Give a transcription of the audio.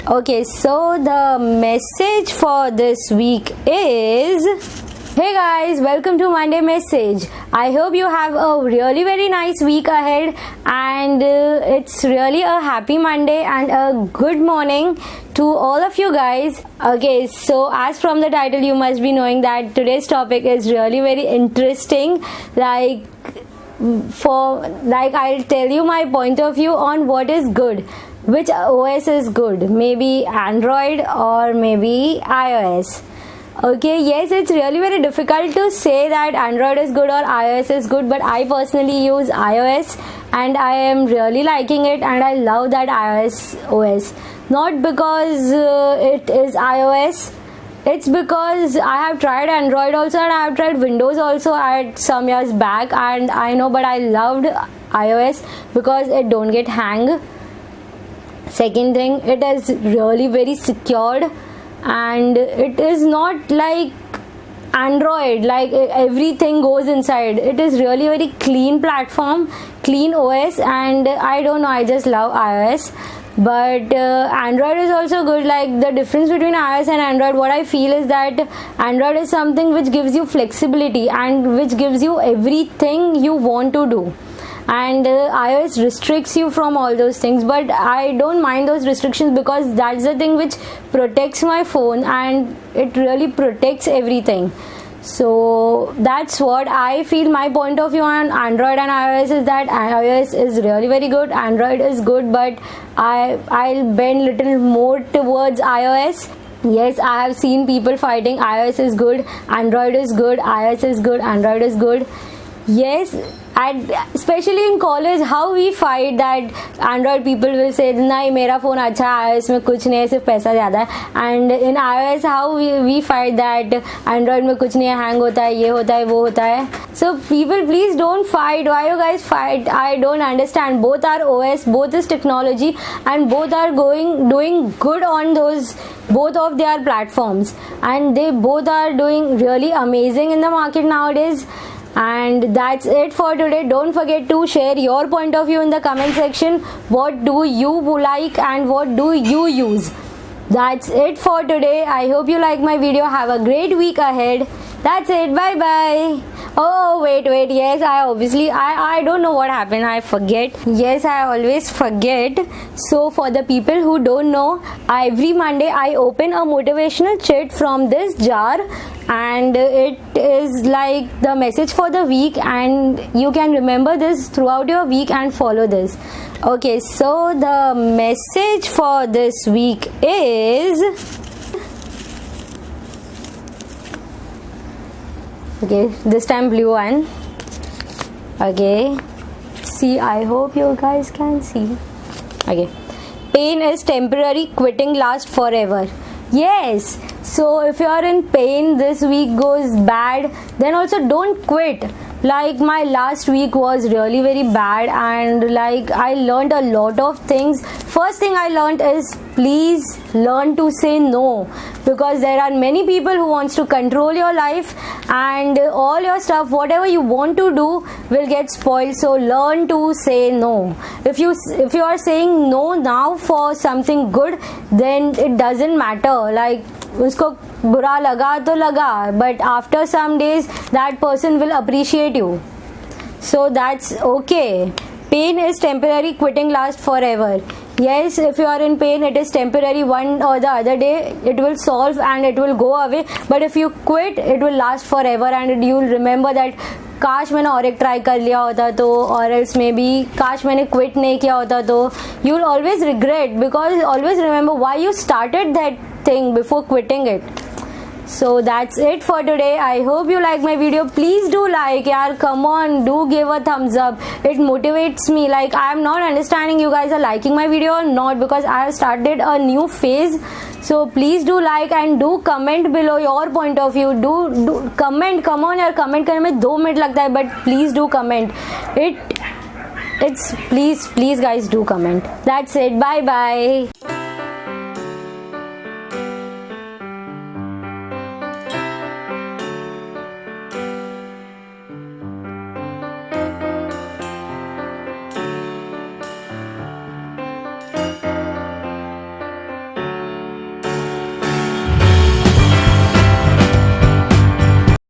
Okay, so the message for this week is, hey guys, welcome to Monday Message. I hope you have a really very nice week ahead, and it's really a happy Monday and a good morning to all of you guys. Okay, so as from the title you must be knowing that today's topic is really very interesting. I'll tell you my point of view on what is good, which OS is good, maybe Android or maybe iOS. Okay, yes, it's really very difficult to say that Android is good or iOS is good, but I personally use iOS and I am really liking it, and I love that iOS OS. Not because it is iOS, it's because I have tried Android also and I have tried Windows also at some years back, and I know, but I loved iOS because it don't get hang. Second thing, it is really very secured, and it is not like Android, like everything goes inside. It is really very clean platform, clean OS, and I don't know, I just love iOS. But Android is also good. Like, the difference between iOS and Android, what I feel is that Android is something which gives you flexibility and which gives you everything you want to do, and iOS restricts you from all those things. But I don't mind those restrictions because that's the thing which protects my phone, and it really protects everything. So that's what I feel. My point of view on Android and iOS is that iOS is really very good, Android is good, but I'll bend little more towards iOS. Yes, I have seen people fighting iOS is good, Android is good, iOS is good, Android is good. Yes, and especially in college, how we fight that Android people will say, nahi mera phone acha hai, isme kuch nahi hai, sirf paisa zyada hai. And in iOS, how we fight that Android mein kuch nahi hai, hang hota hai, ye hota hai, wo hota hai. So people, please don't fight. Why you guys fight? I don't understand. Both are OS, both is technology, and both are doing good on both of their platforms, and they both are doing really amazing in the market nowadays. And that's it for today. Don't forget to share your point of view in the comment section. What do you like and what do you use? That's it for today. I hope you like my video. Have a great week ahead. That's it. Bye bye. Oh, wait. Yes, I don't know what happened. I forget. Yes, I always forget. So for the people who don't know, every Monday I open a motivational chit from this jar, and it is like the message for the week, and you can remember this throughout your week and follow this. Okay, so the message for this week is, okay, this time blue one. Okay, see, I hope you guys can see. Okay, pain is temporary, quitting lasts forever. Yes, so if you are in pain, this week goes bad, then also don't quit. Like, my last week was really very bad, and like, I learned a lot of things. First thing I learned is, please learn to say no, because there are many people who wants to control your life, and all your stuff, whatever you want to do, will get spoiled. So learn to say no. If you are saying no now for something good, then it doesn't matter. Like, उसको बुरा लगा तो लगा, but after some days that person will appreciate you. So that's okay. Pain is temporary, quitting lasts forever. Yes, if you are in pain, it is temporary. One or the other day it will solve and it will go away, but if you quit, it will last forever, and you will remember that काश मैंने और एक try कर लिया होता तो, और else may be काश मैंने क्विट नहीं किया होता तो. You will always regret, because always remember why you started that thing before quitting it. So that's it for today. I hope you like my video. Please do like, yaar, come on, do give a thumbs up. It motivates me. Like, I am not understanding you guys are liking my video or not, because I have started a new phase. So please do like and do comment below your point of view. Do comment. Come on yaar, comment करने में 2 minute लगता है, but please do comment. It's please guys do comment. That's it. Bye bye.